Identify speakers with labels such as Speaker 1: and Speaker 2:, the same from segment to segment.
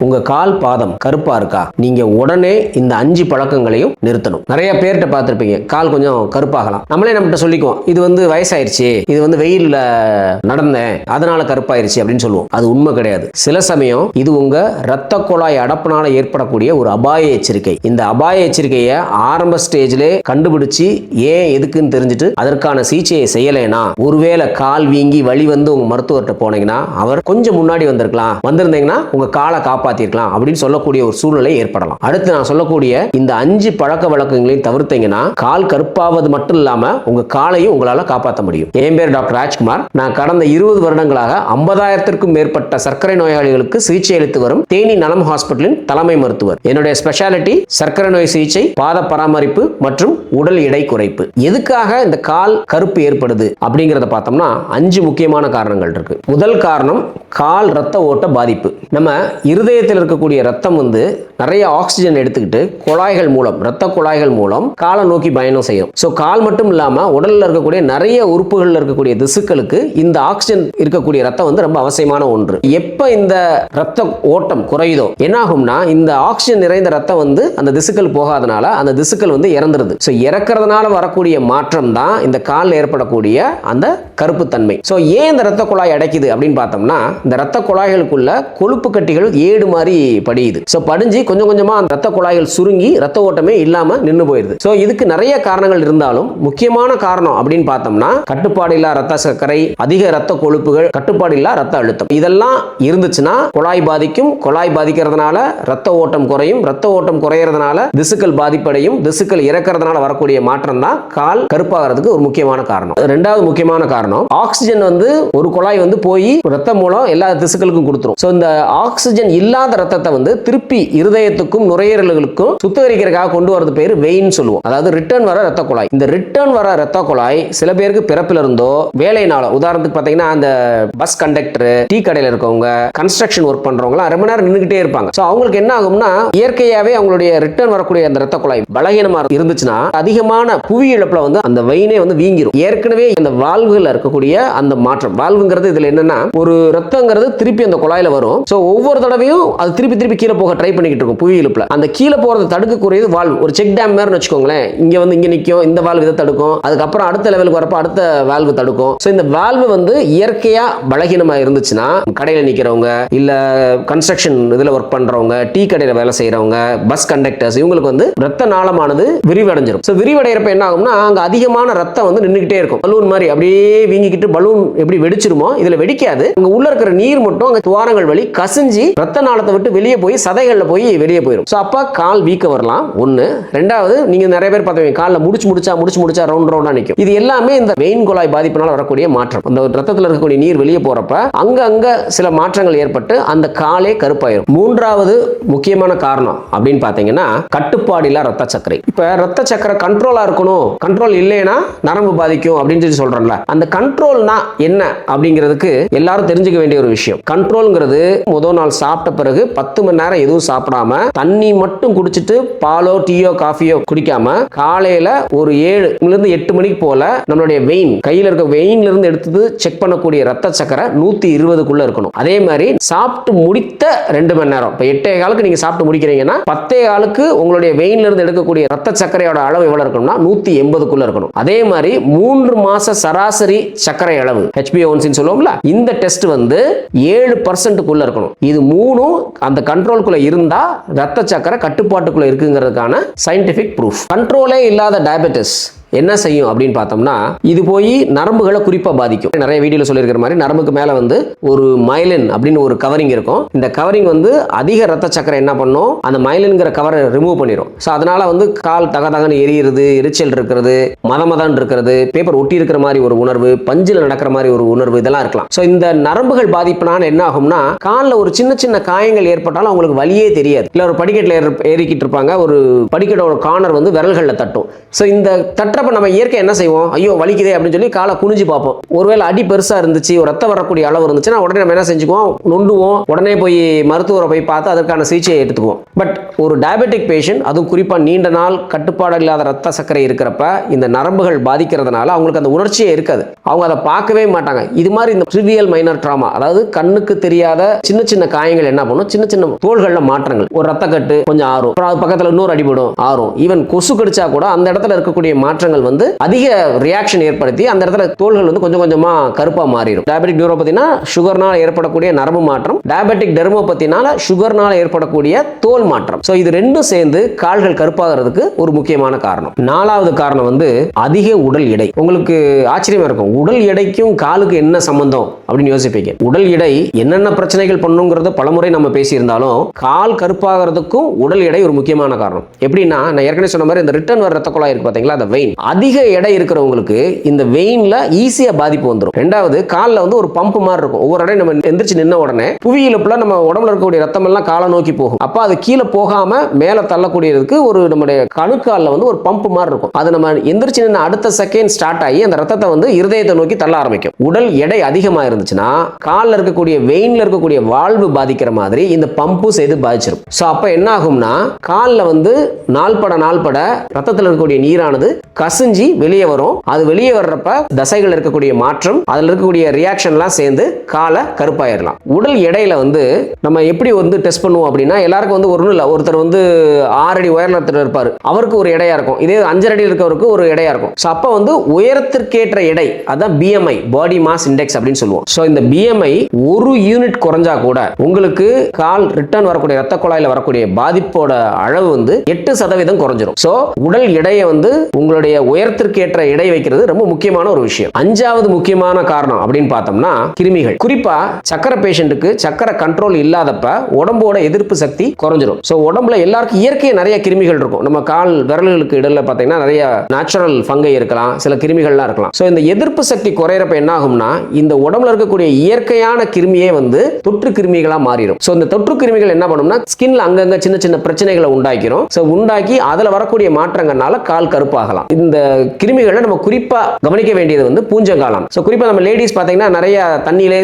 Speaker 1: உங்க கால் பாதம் கருப்பா இருக்கா, நீங்க உடனே இந்த 5 பழக்கங்களையும் நிறுத்தணும். நிறைய பேர்கிட்ட பார்த்திருப்பீங்க, கால் கொஞ்சம் கருப்பாகலாம். நம்மளே நம்மகிட்ட சொல்லிக்குவோம், இது வயசாயிருச்சு, இது வெயில்ல நடந்தேன் அதனால கருப்பாயிருச்சு அப்படின்னு சொல்லுவோம். அது உண்மை கிடையாது. சில சமயம் இது உங்க இரத்த குழாய் அடப்புனால ஏற்படக்கூடிய ஒரு அபாய எச்சரிக்கை. இந்த அபாய எச்சரிக்கையை ஆரம்ப ஸ்டேஜ்ல கண்டுபிடிச்சு ஏன் எதுக்குன்னு தெரிஞ்சுட்டு அதற்கான சிகிச்சையை செய்யலைன்னா, ஒருவேளை கால் வீங்கி வலி வந்து உங்க மருத்துவர்கிட்ட போனீங்கன்னா அவர் கொஞ்சம் முன்னாடி வந்திருந்தீங்கன்னா உங்க காலை காப்பாத்திருக்கலாம் அப்படின்னு சொல்லக்கூடிய ஒரு சூழ்நிலை ஏற்படலாம். அடுத்து நான் சொல்லக்கூடிய இந்த 5 பழக்க வழக்கங்களையும் தவிர்த்தீங்கன்னா கால் கருப்பாவது மட்டும் இல்லாம உங்க காலையும் உங்களால காப்பாற்ற முடியும். என் பேர் டாக்டர் ராஜ்குமார். நான் கடந்த 20 வருடங்களாக 50,000க்கும் மேற்பட்ட சர்க்கரை நோயாளிகளுக்கு சிகிச்சை அளித்து வரும் தேனி நலம் ஹாஸ்பிட்டலின் தலைமை மருத்துவர். என்னுடைய ஸ்பெஷாலிட்டி சர்க்கரை நோய் சிகிச்சை, பாத பராமரிப்பு மற்றும் உடல் எடை குறைப்பு. எதுக்காக இந்த கால் கருப்பு ஏற்படுது அப்படிங்கறத பார்த்தோம்னா 5 முக்கியமான காரணங்கள் இருக்கு. முதல் காரணம் கால் ரத்த ஓட்ட பாதிப்பு. நம்ம இருதயத்தில் இருக்கக்கூடிய ரத்தம் நிறைய ஆக்சிஜன் எடுத்துக்கிட்டு குழாய்கள் மூலம், ரத்த குழாய்கள் மூலம் காலை நோக்கி பயணம் செய்யும். ஸோ கால் மட்டும் இல்லாம உடல்ல இருக்கக்கூடிய நிறைய உறுப்புகள் இருக்கக்கூடிய திசுக்களுக்கு இந்த ஆக்சிஜன் இருக்கக்கூடிய ரத்தம் ரொம்ப அவசியமான ஒன்று. எப்ப இந்த ரத்த ஓட்டம் குறையுதோ என்ன ஆகும்னா, இந்த ஆக்சிஜன் நிறைந்த ரத்தம் அந்த திசுக்கள் போகாதனால அந்த திசுக்கள் இறந்துருது. ஸோ இறக்கிறதுனால வரக்கூடிய மாற்றம் தான் இந்த காலில் ஏற்படக்கூடிய அந்த கருப்பு தன்மை. ஸோ ஏன் இந்த ரத்த குழாய் அடைக்குது அப்படின்னு பார்த்தோம்னா, இந்த ரத்த குழாய்களுக்குள்ள கொழுப்பு கட்டிகள் ஏடு மாதிரி படியுது. ஸோ படிஞ்சு கொஞ்சம் கொஞ்சமா அந்த ரத்த குழாய்கள் சுருங்கி ரத்த ஓட்டமே இல்லாம நின்று போயிருது. ஸோ இதுக்கு நிறைய காரணங்கள் இருந்தாலும் முக்கியமான காரணம் அப்படின்னு பார்த்தோம்னா கட்டுப்பாடு இல்லா ரத்த சர்க்கரை, அதிக ரத்த கொழுப்புகள், கட்டுப்பாடு இல்லா ரத்த அழுத்தம், இதெல்லாம் இருந்துச்சுன்னா குழாய் பாதிக்கும். குழாய் பாதிக்கிறதுனால ரத்த ஓட்டம் குறையும். ரத்த ஓட்டம் குறையறதுனால திசுக்கள் பாதிப்படையும். திசுக்கள் இறக்கிறதுனால வரக்கூடிய மாற்றம் தான் கால் கருப்பாகிறதுக்கு ஒரு முக்கியமான காரணம். ரெண்டாவது முக்கியமான காரணம், ஆக்சிஜன் ஒரு குழாய் போய் ரத்தம் மூலம் எல்லா திசுக்களுக்கும் கொடுத்துரும். ஸோ இந்த ஆக்சிஜன் இல்லாத ரத்தத்தை திருப்பி இருதயத்துக்கும் நுரையீரலுக்கும் சுத்திகரிக்கிறதுக்காக கொண்டு வரது பேரு வெயின் சொல்லுவோம். அதாவது ரிட்டர்ன் வர ரத்த குழாய். இந்த ரிட்டர்ன் வர ரத்த குழாய் சில பேருக்கு பிறப்பில இருந்தோ வேலைனால, உதாரணத்துக்கு பாத்தீங்கன்னா அந்த பஸ் கண்டக்டர், டீ கடையில இருக்கவங்க, கன்ஸ்ட்ரக்ஷன் ஒர்க் பண்றவங்க ரொம்ப நேரம் நின்னுகிட்டே இருப்பாங்க. ஸோ அவங்களுக்கு என்ன ஆகும்னா, இயற்கையாவே அவங்களுடைய ரிட்டர்ன் வரக்கூடிய அந்த ரத்த குழாய் பலகீனமா இருந்துச்சுன்னா அதிகமான புவி இழப்புல அந்த வெயினே வீங்கிரும். ஏற்கனவே அந்த வால்வுல இருக்கக்கூடிய அந்த மாற்றம், வால்வுங்கிறது இதுல என்னன்னா, ஒரு ரத்தங்கிறது திருப்பி அந்த குழாயில வரும். ஸோ ஒவ்வொரு தடவையும் அது திருப்பி கீழே போக ட்ரை பண்ணிக்கிட்டு இருக்கும் புவி இழுப்புல. அந்த கீழே போறது தடுக்கக்கூடியது வால்வு. ஒரு செக் டேம் மாதிரி வச்சுக்கோங்களேன். இங்க நிக்கும், இந்த வால்வு இதை தடுக்கும். அதுக்கப்புறம் அடுத்த லெவலுக்கு வரப்ப அடுத்த வால்வு தடுக்கும். ஸோ இந்த வால்வு இயற்கையா பலகீனமா இருந்துச்சுன்னா, கடையில நிக்கிறவங்க, இல்ல கன்ஸ்ட்ரக்ஷன் இதுல ஒர்க் பண்றவங்க, டீ கடையில வேலை செய்யறவங்க, பஸ் கண்டக்டர்ஸ், இவங்களுக்கு ரத்த நாளமானது விரிவடைஞ்சிரும். ஸோ விரிவடைகிறப்ப என்ன ஆகும்னா, அங்க அதிகமான ரத்தம் நின்றுகிட்டே இருக்கும். பலூன் மாதிரி அப்படியே வீங்கிக்கிட்டு, பலூன் எப்படி வெடிச்சிருமோ இதுல வெடிக்காது. அங்க உள்ள இருக்கிற நீர் மட்டும் அங்க துவாரங்கள் வழி கசிஞ்சு ரத்த நாளத்தை விட்டு வெளியே போய் சதைகள்ல போய் வெளியே போயிடும். ஸோ அப்ப கால் வீக்க வரலாம். ஒன்னு. ரெண்டாவது, நீங்க நிறைய பேர் பார்த்துவீங்க, காலில் முடிச்சு முடிச்சா ரவுண்டா நிற்கும். இது எல்லாமே இந்த வெயின் குழாய் பாதிப்பினால் வரக்கூடிய மாற்றம். அந்த ரத்தத்தில் இருக்கக்கூடிய நீர் வெளியே போறப்ப அங்க சில மாற்றங்கள் ஏற்பட்டு அந்த காலே கருப்பாயிரும். மூன்றாவது முக்கியமான காரணம் அப்படின்னு பாத்தீங்கன்னா கட்டுப்பாடு இல்ல ரத்த சர்க்கரை. இப்ப ரத்த சர்க்கரை கண்ட்ரோலா இருக்கணும், கண்ட்ரோல் இல்லைன்னா நரம்பு பாதிக்கும் அப்படின்னு சொல்றோம்ல, அந்த கண்ட்ரோல்னா என்ன அப்படிங்கிறதுக்கு எல்லாரும் தெரிஞ்சுக்க வேண்டிய ஒரு விஷயம். கண்ட்ரோல்ங்கிறது முதல் நாள் சாப்பிட்ட பிறகு 10 மணி நேரம் எதுவும் சாப்பிடாம தண்ணி மட்டும் குடிச்சிட்டு பாலோ டீயோ காஃபியோ குடிக்காம காலையில ஒரு 7 மணிக்கு போல நம்மளுடைய வெயின், கையில இருக்க வெயின்ல இருந்து எடுத்து செக் பண்ணக்கூடிய ரத்த சக்கரை 120க்குள்ள இருக்கணும். அதே மாதிரி சாப்பிட்டு முடித்த 2 மணி நேரம், இப்ப 8:15 நீங்க சாப்பிட்டு முடிக்கிறீங்கன்னா 10:15 உங்களுடைய வெயின்ல இருந்து எடுக்கக்கூடிய ரத்த சர்க்கரையோட அளவு எவ்வளவு இருக்கணும்னா 180க்குள்ள இருக்கணும். அதே மாதிரி 3 மாச சராசரி சர்க்கரை அளவு HbA1c சொல்லுவோம்ல, இந்த டெஸ்ட் 7%க்குள்ள இருக்கணும். இது மூணும் அந்த கண்ட்ரோலுக்குள்ள இருந்தா ரத்த சக்கரை கட்டுப்பாட்டுக்குள்ள இருக்குங்கிறதுக்கான சயின்டிபிக் ப்ரூஃப். கண்ட்ரோலே இல்லாத டயபெட்டிஸ் என்ன செய்யும் அப்படின்னு பார்த்தோம்னா, இது போய் நரம்புகளை குறிப்பா பாதிக்கும். நிறைய வீடியோல சொல்லியிருக்கிற மாதிரி நரம்புக்கு மேல ஒரு மைலின் அப்படின்னு ஒரு கவரிங் இருக்கும். இந்த கவரிங் அதிக ரத்த சக்கரை என்ன பண்ணும், அந்த மைலின்ங்கிற கவரை ரிமூவ் பண்ணிடும். ஸோ அதனால கால் தகன்னு எரியுறது, எரிச்சல் இருக்கிறது, மதமதான் இருக்கிறது, பேப்பர் ஒட்டி இருக்கிற மாதிரி ஒரு உணர்வு, பஞ்சில் நடக்கிற மாதிரி ஒரு உணர்வு, இதெல்லாம் இருக்கலாம். ஸோ இந்த நரம்புகள் பாதிப்புனால என்ன ஆகும்னா, காலில் ஒரு சின்ன சின்ன காயங்கள் ஏற்பட்டாலும் அவங்களுக்கு வலியே தெரியாது. இல்லை ஒரு படிக்கட்டில் ஏறிக்கிட்டு இருப்பாங்க, ஒரு படிக்கட்டோட கார்னர் விரல்களில் தட்டும். ஸோ இந்த தட்டுற தட்டுறப்ப நம்ம இயற்கை என்ன செய்வோம், ஐயோ வலிக்குதே அப்படின்னு சொல்லி காலை குனிஞ்சு பார்ப்போம். ஒருவேளை அடி பெருசா இருந்துச்சு, ஒரு ரத்தம் வரக்கூடிய அளவு இருந்துச்சுன்னா உடனே நம்ம என்ன செஞ்சுக்குவோம், நொண்டுவோம், உடனே போய் மருத்துவரை போய் பார்த்து அதற்கான சிகிச்சையை எடுத்துக்குவோம். பட் ஒரு டயபெட்டிக் பேஷண்ட், அதுவும் குறிப்பா நீண்ட நாள் கட்டுப்பாடு இல்லாத ரத்த சர்க்கரை இருக்கிறப்ப இந்த நரம்புகள் பாதிக்கிறதுனால அவங்களுக்கு அந்த உணர்ச்சியே இருக்காது, அவங்க அதை பார்க்கவே மாட்டாங்க. இது மாதிரி இந்த ட்ரிவியல் மைனர் ட்ராமா, அதாவது கண்ணுக்கு தெரியாத சின்ன சின்ன காயங்கள் என்ன பண்ணும், சின்ன சின்ன தோள்கள்ல மாற்றங்கள், ஒரு ரத்த கட்டு கொஞ்சம் ஆறும், அப்புறம் அது பக்கத்துல இன்னொரு அடிபடும் ஆறும், ஈவன் கொசு கடிச்சா கூட அந்த இடத்துல இருக்கக்கூடிய மாற்றங்கள் வந்து அதிக ரியாக்ஷன் ஏற்படுத்தி அந்த இடத்துல தோள்கள் வந்து கொஞ்சம் கொஞ்சமா கருப்பா மாறிடும். டயபெட்டிக் நியூரோபதினா சுகர்னால ஏற்படக்கூடிய நரம்பு மாற்றம், டயபெட்டிக் டெர்மோபதினால சுகர்னால ஏற்படக்கூடிய தோல் மாற்றம். சோ இது ரெண்டும் சேர்ந்து கால்கள் கருப்பாகிறதுக்கு ஒரு முக்கியமான காரணம். நாலாவது காரணம் வந்து அதிக உடல் எடை. உங்களுக்கு ஆச்சரியமா இருக்கும், உடல் எடைக்கும் காலுக்கு என்ன சம்பந்தம் அப்படின்னு யோசிப்பீங்க. உடல் எடை என்னென்ன பிரச்சனைகள் பண்ணுங்கிறத பலமுறை நம்ம பேசியிருந்தாலும் கால் கருப்பாகிறதுக்கும் உடல் எடை ஒரு முக்கியமான காரணம். எப்படின்னா, நான் ஏற்கனவே சொன்ன மாதிரி இந்த ரிட்டர்ன் வர ரத்த குழாய் இருக்கு பாத்தீங்களா, அந்த வெயின், அதிக எடை இருக்கிறவங்களுக்கு இந்த வெயின்ல ஈஸியா பாதிப்பு வந்துடும். ரெண்டாவது, காலில் வந்து ஒரு பம்ப் மாதிரி இருக்கும். ஒவ்வொரு இடம் நம்ம எந்திரிச்சு நின்ன உடனே புவியியலுப்புல நம்ம உடம்புல இருக்கக்கூடிய ரத்தம் எல்லாம் காலை நோக்கி போகும். அப்ப அது கீழே போகாம மேல தள்ளக்கூடியதுக்கு ஒரு நம்முடைய கணுக்காலில் வந்து ஒரு பம்ப் மாதிரி இருக்கும். அது நம்ம எந்திரிச்சு நின்ன அடுத்த செகண்ட் ஸ்டார்ட் ஆகி அந்த ரத்தத்தை வந்து இருதயத்தை நோக்கி தள்ள ஆரம்பிக்கும். உடல் எடை அதிகமா இருந்துச்சுன்னா காலில் இருக்கக்கூடிய வெயின்ல இருக்கக்கூடிய வால்வு பாதிக்கிற மாதிரி இந்த பம்பும் செய்து பாதிச்சிடும். சோ அப்ப என்ன ஆகும்னா, காலில் வந்து நாள்பட ரத்தத்தில் இருக்கக்கூடிய நீரானது கசிஞ்சி வெளியே வரும். அது வெளியே வர்றப்ப தசைகள் இருக்கக்கூடிய மாற்றம், அதில் இருக்கக்கூடிய ரியாக்ஷன்லாம் சேர்ந்து காலை கருப்பாயிரலாம். உடல் எடையில வந்து நம்ம எப்படி வந்து டெஸ்ட் பண்ணுவோம் அப்படின்னா, எல்லாருக்கும் வந்து ஒன்றும் இல்லை, ஒருத்தர் வந்து 6 அடி உயரத்தில் இருப்பார், அவருக்கு ஒரு எடையா இருக்கும், இதே 5 அடி இருக்கவருக்கு ஒரு எடையா இருக்கும். ஸோ அப்போ வந்து உயரத்திற்கேற்ற எடை, அதான் BMI, பாடி மாஸ் இண்டெக்ஸ் அப்படின்னு சொல்லுவோம். ஸோ இந்த BMI ஒரு யூனிட் குறைஞ்சா கூட உங்களுக்கு கால் ரிட்டர்ன் வரக்கூடிய ரத்த குழாயில் வரக்கூடிய பாதிப்போட அளவு வந்து 8% குறைஞ்சிரும். ஸோ உடல் எடையை வந்து உங்களுடைய உயரத்திற்கேற்ற எடை வைக்கிறது ரொம்ப முக்கியமான ஒரு விஷயம். 5வது முக்கியமான காரணம் அப்படின்னு பார்த்தோம்னா கிருமிகள். குறிப்பா சக்கரை பேஷண்ட்டுக்கு சக்கரை கண்ட்ரோல் இல்லாதப்ப உடம்போட எதிர்ப்பு சக்தி குறைஞ்சிரும். ஸோ உடம்புல எல்லாருக்கும் இயற்கையை நிறைய கிருமிகள் இருக்கும். நம்ம கால் விரல்களுக்கு இடையில பார்த்தீங்கன்னா நிறைய நேச்சுரல் ஃபங்கை இருக்கலாம், சில கிருமிகள்லாம் இருக்கலாம். ஸோ இந்த எதிர்ப்பு சக்தி குறையிறப்ப என்ன ஆகும்னா, இந்த உடம்புல இருக்கக்கூடிய இயற்கையான கிருமியே வந்து தொற்று கிருமிகளா மாறிடும். ஸோ இந்த தொற்று கிருமிகள் என்ன பண்ணும்னா, ஸ்கின்ல அங்கங்க சின்ன சின்ன பிரச்சனைகளை உண்டாக்கிறோம். ஸோ உண்டாக்கி அதில் வரக்கூடிய மாற்றங்கள்னால கால் கருப்பாகலாம். இந்த கிருமிகளை நம்ம குறிப்பா கவனிக்க வேண்டியது வந்து பூஞ்சங்காலம். ஸோ குறிப்பா நம்ம லேடிஸ் பார்த்தீங்கன்னா நிறைய தண்ணியிலே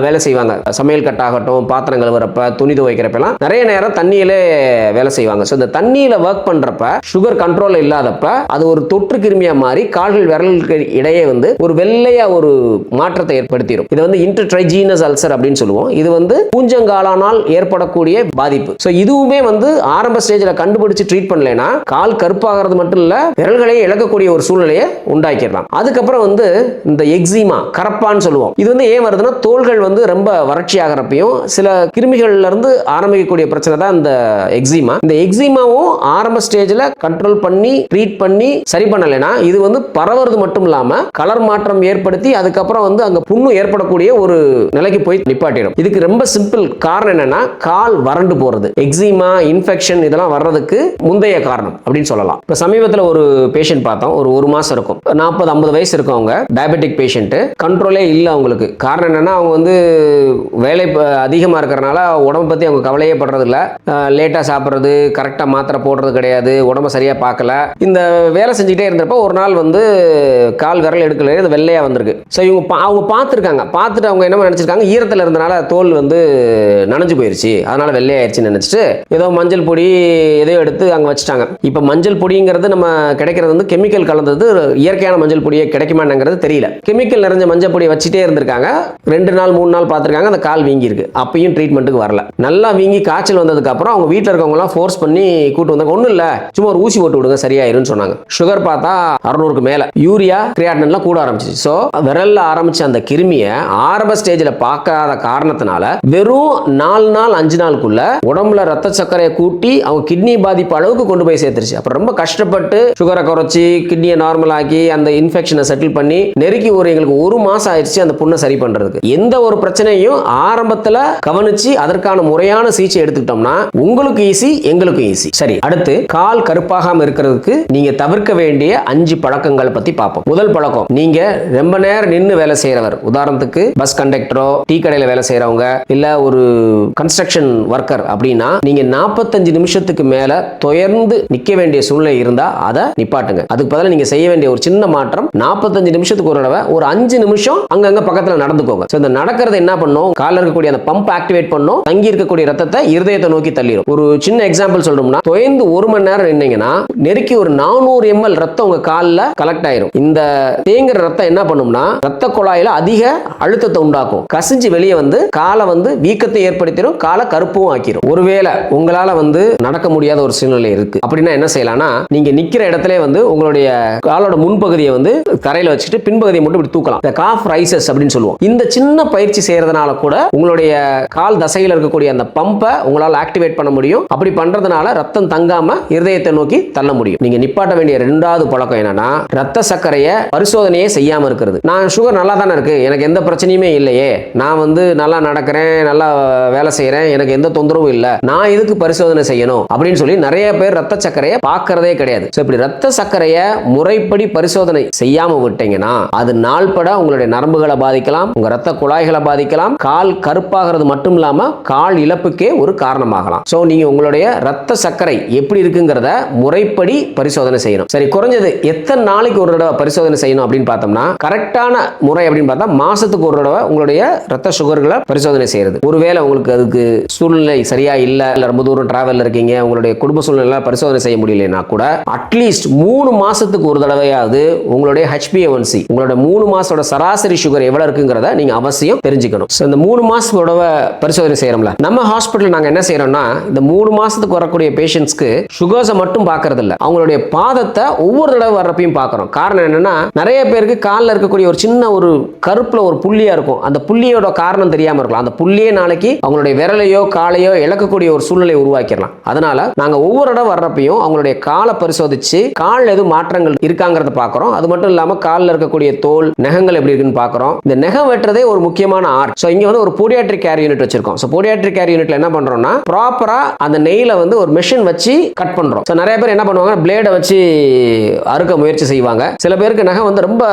Speaker 1: வேலை செய்வாங்க. சமையல் கட்டாகட்டும், பாத்திரங்கள் வரப்ப, துணி துவைக்கிறப்பெல்லாம் நிறைய நேரம் தண்ணியிலே வேலை செய்வாங்க. ஸோ இந்த தண்ணியில ஒர்க் பண்றப்ப சுகர் கண்ட்ரோல் இல்லாதப்ப அது ஒரு தொற்று கிருமியா மாறி கால்கள் விரல்களுக்கு இடையே வந்து ஒரு வெள்ளையா ஒரு மாற்றத்தை ஏற்படுத்திடும். இது வந்து இன்டர்ட்ரைஜீனஸ் அல்சர் அப்படின்னு சொல்லுவோம். இது வந்து பூஞ்சங்காலானால் ஏற்படக்கூடிய பாதிப்பு. ஸோ இதுவுமே வந்து ஆரம்ப ஸ்டேஜில் கண்டுபிடிச்சு ட்ரீட் பண்ணலைன்னா கால் கருப்பாகிறது மட்டும் இல்ல, விரல்களையே இழக்கக்கூடிய ஒரு சூழ்நிலையை உண்டாக்கிடலாம். அதுக்கப்புறம் வந்து இந்த எக்ஸிமா, கரப்பான்னு சொல்லுவோம். இது வந்து ஏன் வருதுன்னா, தோள்கள் வந்து ரொம்ப வறட்சி ஆகிறப்பையும் சில கிருமிகள்ல இருந்து ஆரம்பிக்கக்கூடிய பிரச்சனை தான் இந்த எக்ஸிமா. இந்த எக்ஸிமாவும் ஆரம்ப ஸ்டேஜில் கண்ட்ரோல் பண்ணி ட்ரீட் பண்ணி சரி பண்ணலைன்னா இது வந்து பரவுறது மட்டும் இல்லாம கலர் மாற்றம் ஏற்படுத்தி அதுக்கப்புறம் வந்து அங்க புண்ணு ஏற்படக்கூடிய ஒரு நிலைக்கு போய் நிப்பாட்டிடும். இதுக்கு ரொம்ப சிம்பிள் காரணம் என்னன்னா, கால் வறண்டு போறது. எக்ஸிமா, இன்ஃபெக்ஷன் இதெல்லாம் வர்றதுக்கு முந்தைய காரணம் அப்படின்னு சொல்லலாம். இப்ப சமீபத்தில் ஒரு பேஷண்ட் பார்த்தோம், ஒரு மாசம் இருக்கும், 40-50 வயசு இருக்கும், அவங்க டயபெட்டிக் பேஷண்ட், கண்ட்ரோலே இல்லை அவங்களுக்கு. காரணம் என்னன்னா, அவங்க வந்து வேலை அதிகமா இருக்கிறனால உடம்பு பத்தி அவங்க கவலையே படுறது இல்லை, லேட்டா சாப்பிட்றது, கரெக்டா மாத்திரை போடுறது கிடையாது, உடம்ப சரியா பார்க்கல. இந்த வேலை செஞ்சுட்டே இருந்தப்ப ஒரு நாள் வந்து கால் விரல் எடுக்கல, அது வெள்ளையா வந்திருக்கு. ஸோ அவங்க பார்த்துருக்காங்க, பார்த்துட்டு அவங்க என்ன நினைச்சிருக்காங்க, ஈரத்தில் இருந்தனால தோல் வந்து நனைஞ்சு போயிருச்சு, அதனால வெள்ளையாயிருச்சுன்னு நினைச்சிட்டு ஏதோ மஞ்சள் பொடி எதையோ எடுத்து அங்கே வச்சுட்டாங்க. இப்போ மஞ்சள் பொடிங்கிறது நம்ம கிடைக்கிறது வந்து கெமிக்கல் கலந்தது, இயற்கையான மஞ்சள் பொடியை கிடைக்குமாங்கிறது தெரியல. கெமிக்கல் நிறைஞ்ச மஞ்சள் பொடியை வச்சுட்டே இருந்திருக்காங்க. 2 நாள் 3 நாள் பார்த்துருக்காங்க, அந்த கால் வீங்கி இருக்கு. அப்பயும் ட்ரீட்மெண்ட்டுக்கு வரல. நல்லா வீங்கி காய்ச்சல் வந்ததுக்கு அப்புறம் அவங்க வீட்டில் இருக்கவங்கலாம் ஃபோர்ஸ் பண்ணி கூட்டு வந்தாங்க. ஒன்றும் இல்லை, சும்மா ஒரு ஊசி போட்டு விடுங்க சரியாயிருன்னு சொன்னாங்க. சுகர் பார்த்தா 600க்கு மேல, யூரியா கிரியாட்டின்லாம் கூட ஆரம்பிச்சிச்சு. ஸோ விரல்ல ஆரம்பிச்ச அந்த கிருமியை ஆரம்ப ஸ்டேஜில் பார்க்காத காரணத்தினால வெறும் 4 நாள் 5 நாளுக்குள்ள உடம்புல ரத்த சர்க்கரையை கூட்டி அவங்க கிட்னி பாதிப்பு அளவுக்கு கொண்டு போய் சேர்த்துருச்சு. அப்புறம் ரொம்ப கஷ்டப்பட்டு சுகரை குறைச்சி கிட்னியை நார்மல் ஆக்கி அந்த இன்ஃபெக்ஷனை செட்டில் பண்ணி நெருக்கி எங்களுக்கு 1 மாசம் ஆயிடுச்சு அந்த புண்ணை சரி பண்றதுக்கு. எந்த ஒரு பிரச்சனையும் ஆரம்பத்தில் கவனிச்சு அதற்கான முறையான சிகிச்சை எடுத்துக்கிட்டோம்னா உங்களுக்கு ஈஸி, எங்களுக்கு ஈஸி. சரி, அடுத்து கால் கருப்பாகாம இருக்கிறதுக்கு நீங்க தவிர்க்க வேண்டிய 5 பழக்கங்களை பத்தி பார்ப்போம். முதல் பழக்கம், நீங்க ரொம்ப நேரம் நின்று வேலை செய்யறவர், உதாரணத்துக்கு பஸ் கண்டக்டரோ, டீ கடையில வேலை செய்யறவங்க, இல்ல ஒரு கன்ஸ்ட்ரக்ஷன் ஒர்க்கர் அப்படின்னா நீங்க 45 நிமிஷத்துக்கு மேல தொடர்ந்து நிக்க வேண்டிய சூழ்நிலை இருந்தா அதை நிப்பாட்டுங்க. அதுக்கு பதிலாக நீங்க செய்ய வேண்டிய ஒரு சின்ன மாற்றம் 45 நிமிஷத்துக்கு ஒரு தடவை ஒரு 5 நிமிஷம் அங்கங்க பக்கத்துல நடந்துக்கோங்க. இந்த நடக்கிறது என்ன பண்ணும், கால்ல இருக்கக்கூடிய அந்த பம்ப் ஆக்டிவேட் பண்ணும், தங்கி இருக்கக்கூடிய ரத்தத்தை இருதயத்தை நோக்கி தள்ளிடும். ஒரு சின்ன எக்ஸாம்பிள் சொல்லணும்னா, தொய்ந்து 1 மணி நேரம் நின்னீங்கன்னா நெருக்கி ஒரு 400 ml ரத்தம் உங்க கால்ல கலெக்ட் ஆயிரும். இந்த தேங்குற ரத்தம் என்ன பண்ணும்னா ரத்த குழாயில அதிக அழுத்தத்தை உண்டாக்கும், கசிஞ்சு வெளியே வந்து காலை வந்து வீக்கத்தை ஏற்படுத்திடும், காலை கருப்பும் ஆக்கிரும். ஒருவேளை உங்களால வந்து நடக்க முடியாத ஒரு சூழ்நிலை இருக்கு அப்படின்னா என்ன செய்யலாம்னா, நீங்க நிக்கிற இடத்துல வந்து உங்களுடைய காலோட முன்பகுதியை வந்து தரையில வச்சுட்டு பின்பகுதியை மட்டும் இப்படி தூக்கலாம். இந்த காஃப் ரைசஸ் அப்படின்னு சொல்லுவோம். இந்த சின்ன பயிற்சி செய்யறதுனால கூட உங்களுடைய கால் தசையில் இருக்கக்கூடிய அந்த பம்பை உங்களால் ஆக்டிவேட் பண்ண முடியும். அப்படி பண்றதுனால ரத்தம் தங்காம இருதயத்தை நோக்கி தள்ள முடியும். நீங்க நிப்பாட்ட வேண்டிய 2வது பழக்கம் என்னன்னா, ரத்த சர்க்கரையை பரிசோதனையே செய்யாம இருக்கிறது. நான் சுகர் நல்லா தானே இருக்கு, எனக்கு எந்த பிரச்சனையுமே இல்லையே, நான் வந்து நல்லா நடக்கிறேன், நல்லா வேலை செய்யறேன், எனக்கு எந்த தொந்தரவும் இல்லை, நான் எதுக்கு பரிசோதனை செய்யணும் அப்படின்னு சொல்லி நிறைய பேர் ரத்த சர்க்கரையை பார்க்கறதே கிடையாது. இப்படி ரத்த சர்க்கரையை முறைப்படி பரிசோதனை செய்யாம விட்டீங்கன்னா அது நாள்பட உங்களுடைய நரம்புகளை பாதிக்கலாம், உங்க ரத்த குழாய்களை பாதிக்கலாம், கால் கருப்பாகிறது மட்டும் இல்லாம கால் இழப்புக்கே ஒரு காரணமாகலாம். சோ நீங்க உங்களுடைய ரத்த சர்க்கரை எப்படி இருக்குங்கிறத முறைப்படி பரிசோதனை செய்யணும். சரி, குறைஞ்சது எத்தனை நாளைக்கு ஒரு தடவை பரிசோதனை செய்யணும் அப்படின்னு பார்த்தோம்னா, கரெக்டான முறை அப்படின்னு பார்த்தா மாசத்துக்கு ஒரு தடவை உங்களுடைய ரத்த சுகர்களை பரிசோதனை செய்யறது. ஒருவேளை உங்களுக்கு அதுக்கு சூழ்நிலை சரியா இல்ல ரொம்ப தூரம் டிராவல் இருக்கீங்க, உங்களுடைய குடும்ப சூழ்நிலை பரிசோதனை செய்ய முடியலன்னா கூட அட்லீஸ்ட் 3 மாசத்துக்கு ஒரு தடவையாவது உங்களுடைய HbA1c, உங்களுடைய 3 மாசத்தோட சராசரி சுகர் எவ்வளவு இருக்குங்கிறத நீங்க அவசியம் தெரிஞ்சுக்கணும். இந்த 3 மாசத்தோட பரிசோதனை செய்யறோம்ல, நம்ம ஹாஸ்பிட்டல் நாங்க என்ன செய்யறோம்னா, இந்த 3 மாசத்துக்கு வரக்கூடிய பேஷண்ட்ஸ்க்கு சுகர்ஸை மட்டும் பார்க்கறது இல்ல, அவங்களுடைய பாதத்தை ஒவ்வொரு தடவை வர்றப்பையும் பார்க்கறோம். காரணம் என்னன்னா, நிறைய பேருக்கு காலில் இருக்கக்கூடிய ஒரு சின்ன ஒரு கருப்புல ஒரு புள்ளியா இருக்கும், அந்த புள்ளியோட காரணம் தெரியாம இருக்கலாம், அந்த புள்ளியே நாளைக்கு அவங்களுடைய விரலையோ காலையோ இழக்கக்கூடிய ஒரு சூழ்நிலை உருவாக்கிடலாம். அதனால நாங்க ஒவ்வொரு இடம் வர்றப்பையும் அவங்களுடைய காலை பரிசோதிச்சு கால் எதுவும் மாற்றங்கள் இருக்காங்கிறத பார்க்கறோம். அது மட்டும் இல்லாம காலில் இருக்கக்கூடிய தோல் நகங்கள் எப்படி இருக்குன்னு பார்க்கறோம். இந்த நகம் வெட்டுறதே ஒரு முக்கியமான ஆர்ட். ஸோ இங்க வந்து ஒரு போடியாட்ரிக் கேர் யூனிட் வச்சிருக்கோம். ஸோ போடியாட்ரிக் கேர் யூனிட்ல என்ன பண்றோம்னா, ப்ராப்பரா அந்த நெயில வந்து ஒரு மெஷின் வச்சு கட் பண்றோம். ஸோ நிறைய பேர் என்ன பண்ணுவாங்க, பிளேடை வச்சு அறுக்க முயற்சி செய்வாங்க. சில பேருக்கு நகம் வந்து ரொம்ப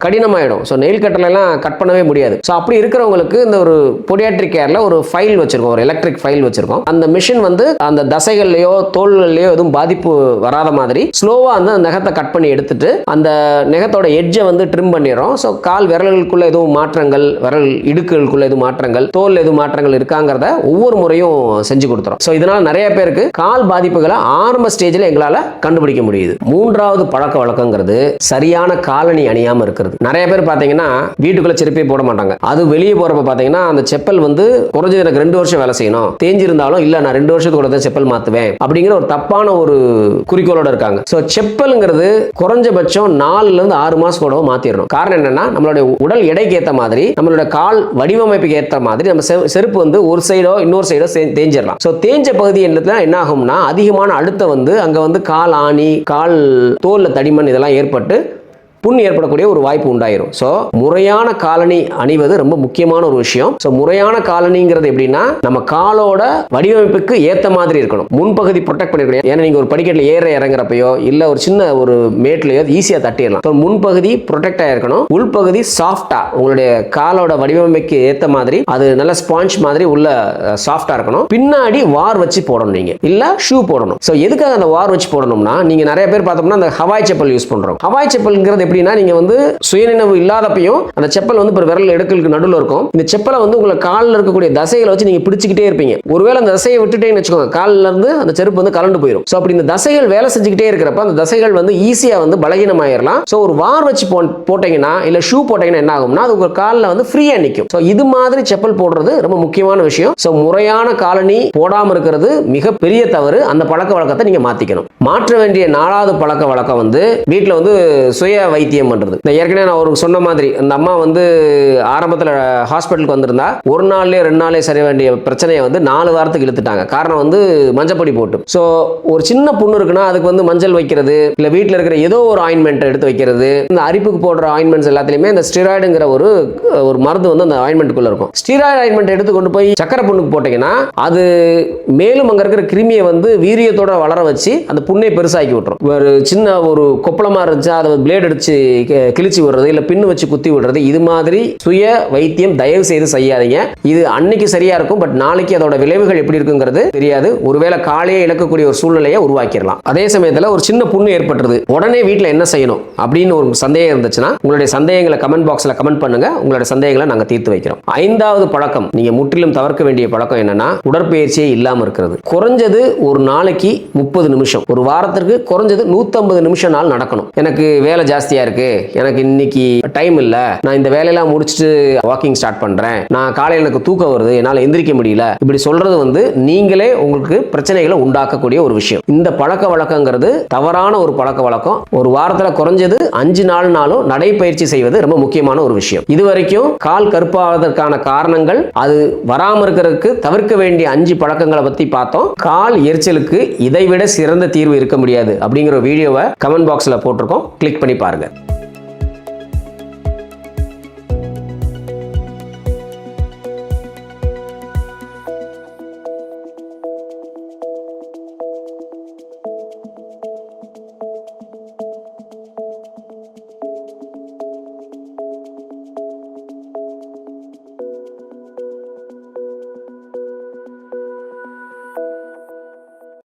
Speaker 1: கடினமாயிடும். ஸோ நெயில் கட்டர்ல எல்லாம் கட் பண்ணவே முடியாது. ஸோ அப்படி இருக்கிறவங்களுக்கு இந்த ஒரு போடியாட்ரிக் கேர்ல ஒரு ஃபைல் வச்சிருக்கோம், ஒரு எலக்ட்ரிக் ஃபைல் வச்சிருக்கோம். அந்த மிஷின் வந்து அந்த தசைகள்லயோ தோள்கள்லயோ எதுவும் பாதிப்பு வராத மாதிரி ஸ்லோவா அந்த நகத்தை கட் பண்ணி எடுத்துட்டு அந்த நகத்தோட எட்ஜை வந்து ட்ரிம் பண்ணிடுறோம். ஸோ கால் விரல்களுக்குள்ள எதுவும் மாற்றங்கள், விரல் இடுக்குகளுக்குள்ள எதுவும் மாற்றங்கள், தோல் எதுவும் மாற்றங்கள் இருக்காங்கிறத ஒவ்வொரு முறையும் செஞ்சு கொடுத்துறோம். ஸோ இதனால நிறைய பேருக்கு கால் பாதிப்புகளை ஆரம்ப ஸ்டேஜில் எங்களால் கண்டுபிடிக்க முடியுது. 3வது பழக்க வழக்கங்கிறது சரியான காலணி அணியாம இருக்கிறது. நிறைய பேர் பார்த்தீங்கன்னா வீட்டுக்குள்ள செருப்பே போட மாட்டாங்க. அது வெளியே போறப்ப பார்த்தீங்கன்னா அந்த செப்பல் வந்து குறைஞ்சது எனக்கு 2 வருஷம் வேலை செய்யணும், தேஞ்சிருந்தாலும் இல்ல நான் 2 வருஷத்துக்கு கூட செப்பல் மாத்துவேன் அப்படிங்கிற ஒரு தப்பான ஒரு குறிக்கோளோட இருக்காங்க. ஸோ செப்பல்ங்கிறது குறைஞ்சபட்சம் 4 ல இருந்து 6 மாசம் கூட மாத்திரணும். காரணம் என்னன்னா, நம்மளுடைய உடல் எடைக்கு ஏற்ற மாதிரி, நம்மளுடைய கால் வடிவமைப்புக்கு ஏற்ற மாதிரி நம்ம செருப்பு வந்து ஒரு சைடோ இன்னொரு சைடோ தேஞ்சிடலாம். ஸோ தேஞ்ச பகுதி என்ன ஆகும்னா, அதிகமான அழுத்தம் வந்து அங்க வந்து கால் ஆணி, கால் தோல்ல தடிமன் இதெல்லாம் ஏற்பட்டு புண் ஏற்படக்கூடிய ஒரு வாய்ப்பு உண்டாயிரும். ஸோ முறையான காலணி அணிவது ரொம்ப முக்கியமான ஒரு விஷயம். ஸோ முறையான காலணிங்கிறது எப்படின்னா, நம்ம காலோட வடிவமைப்புக்கு ஏற்ற மாதிரி இருக்கணும். முன்பகுதி ப்ரொடெக்ட் பண்ணிருக்கணும். ஏன்னா நீங்க ஒரு படிக்கட்டில் ஏற இறங்குறப்பையோ இல்ல ஒரு சின்ன ஒரு மேட்லயோ ஈஸியா தட்டிடலாம். ஸோ முன்பகுதி ப்ரொடெக்ட் ஆயிருக்கணும், உள்பகுதி சாஃப்டா உங்களுடைய காலோட வடிவமைப்புக்கு ஏற்ற மாதிரி அது நல்ல ஸ்பாஞ்ச் மாதிரி உள்ள சாஃப்டா இருக்கணும். பின்னாடி வார் வச்சு போடணும், நீங்க இல்ல ஷூ போடணும். ஸோ எதுக்காக அந்த வார் வச்சு போடணும்னா, நீங்க நிறைய பேர் பார்த்தோம்னா அந்த ஹவாய் செப்பல் யூஸ் பண்றோம். ஹவாய் செப்பல்ங்கிறது எப்படின்னா, நீங்க வந்து சுயநினைவு இல்லாதப்பையும் அந்த செப்பல் வந்து விரல் எடுக்கலுக்கு நடுவில் இருக்கும். இந்த செப்பலை வந்து உங்களை காலில் இருக்கக்கூடிய தசைகளை வச்சு நீங்க பிடிச்சிக்கிட்டே இருப்பீங்க. ஒருவேளை அந்த தசையை விட்டுட்டேன்னு வச்சுக்கோங்க, காலில் இருந்து அந்த செருப்பு வந்து கலண்டு போயிடும். ஸோ அப்படி இந்த தசைகள் வேலை செஞ்சுக்கிட்டே இருக்கிறப்ப அந்த தசைகள் வந்து ஈஸியா வந்து பலகீனமாயிரலாம். ஸோ ஒரு வார் வச்சு போட்டீங்கன்னா இல்ல ஷூ போட்டீங்கன்னா என்ன ஆகும்னா, அது உங்க காலில் வந்து ஃப்ரீயா நிற்கும். ஸோ இது மாதிரி செப்பல் போடுறது ரொம்ப முக்கியமான விஷயம். ஸோ முறையான காலணி போடாம இருக்கிறது மிகப்பெரிய தவறு. அந்த பழக்க வழக்கத்தை நீங்க மாத்திக்கணும். மாற்ற வேண்டிய 4வது பழக்க வழக்கம் வந்து வீட்டில் வந்து சுய வைத்தியம் பண்றது. ஏற்கனவே நான் ஒரு சொன்ன மாதிரி அந்த அம்மா வந்து ஆரம்பத்தில் ஹாஸ்பிட்டலுக்கு வந்திருந்தா 1 நாள்லயே 2 நாளே சரி வேண்டிய பிரச்சனையை வந்து 4 வாரத்துக்கு இழுத்துட்டாங்க. காரணம் வந்து மஞ்சப்பொடி போட்டு. ஸோ ஒரு சின்ன புண்ணு இருக்குன்னா அதுக்கு வந்து மஞ்சள் வைக்கிறது, இல்ல வீட்டில் இருக்கிற ஏதோ ஒரு ஆயின்மெண்ட் எடுத்து வைக்கிறது. இந்த அரிப்புக்கு போடுற ஆயின்மெண்ட்ஸ் எல்லாத்துலயுமே இந்த ஸ்டீராய்டுங்கிற ஒரு மருந்து வந்து அந்த ஆயின்மெண்ட்டுக்குள்ள இருக்கும். ஸ்டீராய்டு ஆயின்மெண்ட் எடுத்து கொண்டு போய் சக்கரை புண்ணுக்கு போட்டீங்கன்னா அது மேலும் அங்க இருக்கிற கிருமியை வந்து வீரியத்தோட வளர வச்சு அந்த புண்ணை பெருசாக்கி விட்டுரும். ஒரு சின்ன ஒரு கொப்பளமா இருந்துச்சு, அதை பிளேட் எடுத்து வச்சு கிழிச்சு விடுறது, இல்ல பின்னு வச்சு குத்தி விடுறது, இது மாதிரி சுய வைத்தியம் தயவு செய்து செய்யாதீங்க. இது அன்னைக்கு சரியா இருக்கும், பட் நாளைக்கு அதோட விளைவுகள் எப்படி இருக்குங்கிறது தெரியாது. ஒருவேளை காலையே இழக்கக்கூடிய ஒரு சூழ்நிலையை உருவாக்கிடலாம். அதே சமயத்தில் ஒரு சின்ன புண்ணு ஏற்பட்டுருது, உடனே வீட்டில் என்ன செய்யணும் அப்படின்னு ஒரு சந்தேகம் இருந்துச்சுன்னா உங்களுடைய சந்தேகங்களை கமெண்ட் பாக்ஸ்ல கமெண்ட் பண்ணுங்க. உங்களுடைய சந்தேகங்களை நாங்க தீர்த்து வைக்கிறோம். 5வது பழக்கம், நீங்க முற்றிலும் தவிர்க்க வேண்டிய பழக்கம் என்னன்னா உடற்பயிற்சியே இல்லாம இருக்கிறது. குறைஞ்சது ஒரு நாளைக்கு 30 நிமிஷம், ஒரு வாரத்திற்கு குறைஞ்சது 150 நிமிஷம் நாள் நடக்கணும். எனக்கு வேலை ஜாஸ்தியா இருக்கு, எனக்கு இன்னைக்கு டைம் இல்ல, நான் இந்த வேலையெல்லாம் முடிச்சுட்டு வாக்கிங் ஸ்டார்ட் பண்றேன், நான் காலையில் எனக்கு தூக்கம் வருது, என்னால எந்திரிக்க முடியல, இப்படி சொல்றது வந்து நீங்களே உங்களுக்கு பிரச்சனைகளை உண்டாக்கக்கூடிய ஒரு விஷயம். இந்த பழக்க வழக்கங்கிறது தவறான ஒரு பழக்க வழக்கம். ஒரு வாரத்தில் குறைஞ்சது 5 நாளும் நடைப்பயிற்சி செய்வது ரொம்ப முக்கியமான ஒரு விஷயம். இதுவரைக்கும் கால் கருப்பாவதற்கான காரணங்கள், அது வராம இருக்கிறதுக்கு தவிர்க்க வேண்டிய 5 பழக்கங்களை பத்தி பார்த்தோம். கால் எரிச்சலுக்கு இதைவிட சிறந்த தீர்வு இருக்க முடியாது அப்படிங்கிற வீடியோவை கமெண்ட் பாக்ஸ்ல போட்டிருக்கோம், கிளிக் பண்ணி பாருங்க.